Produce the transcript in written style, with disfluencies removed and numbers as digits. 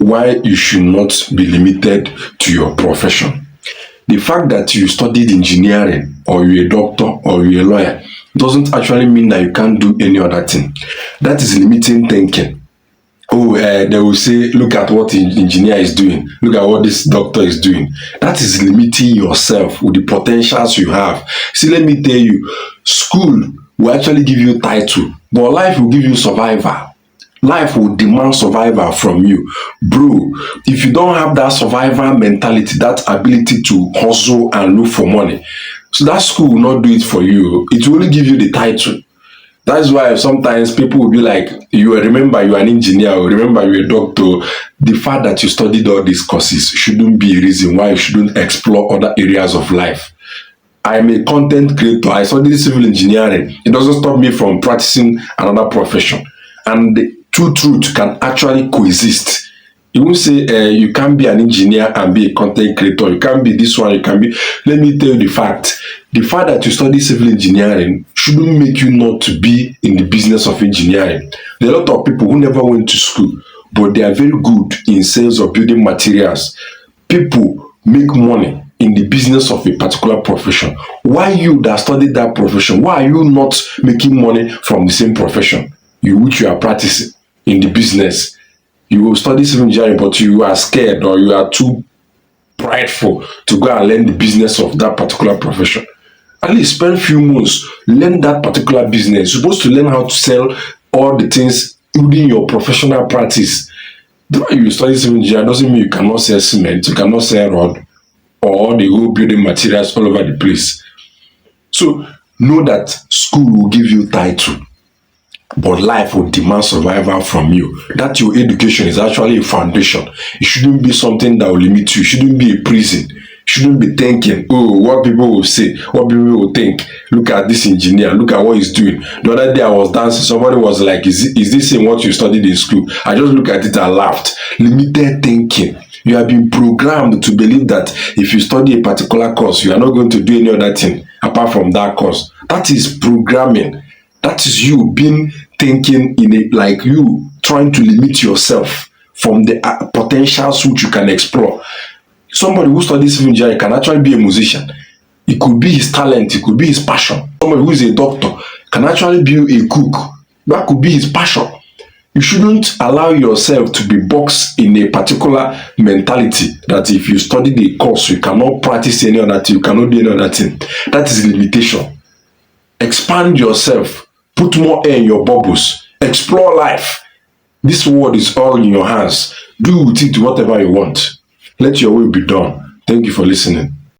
why you should not be limited to your profession. The fact that you studied engineering or you're a doctor or you're a lawyer doesn't actually mean that you can't do any other thing. That is limiting thinking. Oh, they will say, look at what the engineer is doing, look at what this doctor is doing. That is limiting yourself with the potentials you have. See, let me tell you, school will actually give you title, but life will give you survival. Life will demand survival from you. Bro, if you don't have that survival mentality, that ability to hustle and look for money, so that school will not do it for you. It will only give you the title. That's why sometimes people will be like, you remember you're an engineer, or remember you're a doctor. The fact that you studied all these courses shouldn't be a reason why you shouldn't explore other areas of life. I'm a content creator. I studied civil engineering. It doesn't stop me from practicing another profession. And the two truths can actually coexist. You won't say you can't be an engineer and be a content creator. You can't be this one, you can be. Let me tell you the fact. The fact that you study civil engineering shouldn't make you not to be in the business of engineering. There are a lot of people who never went to school, but they are very good in sales of building materials. People make money in the business of a particular profession. Why you that studied that profession, why are you not making money from the same profession which you are practicing in the business? You will study civil engineering, but you are scared or you are too prideful to go and learn the business of that particular profession. At least spend a few months, learn that particular business. You're supposed to learn how to sell all the things within your professional practice. The way you study civil engineering doesn't mean you cannot sell cement, you cannot sell rod, or the whole building materials all over the place. So know that school will give you title, but life will demand survival from you. That your education is actually a foundation. It shouldn't be something that will limit you. It shouldn't be a prison. You shouldn't be thinking, oh, what people will say, what people will think. Look at this engineer, look at what he's doing. The other day I was dancing, somebody was like, is this in what you studied in school? I just looked at it and laughed. Limited thinking. You have been programmed to believe that if you study a particular course, you are not going to do any other thing apart from that course. That is programming. That is you being thinking in it, like you trying to limit yourself from the potentials which you can explore. Somebody who studies civil engineering can actually be a musician. It could be his talent, it could be his passion. Somebody who is a doctor can actually be a cook. That could be his passion. You shouldn't allow yourself to be boxed in a particular mentality that if you study the course, you cannot practice any other thing, you cannot do any other thing. That is limitation. Expand yourself. Put more air in your bubbles. Explore life. This world is all in your hands. Do with it whatever you want. Let your will be done. Thank you for listening.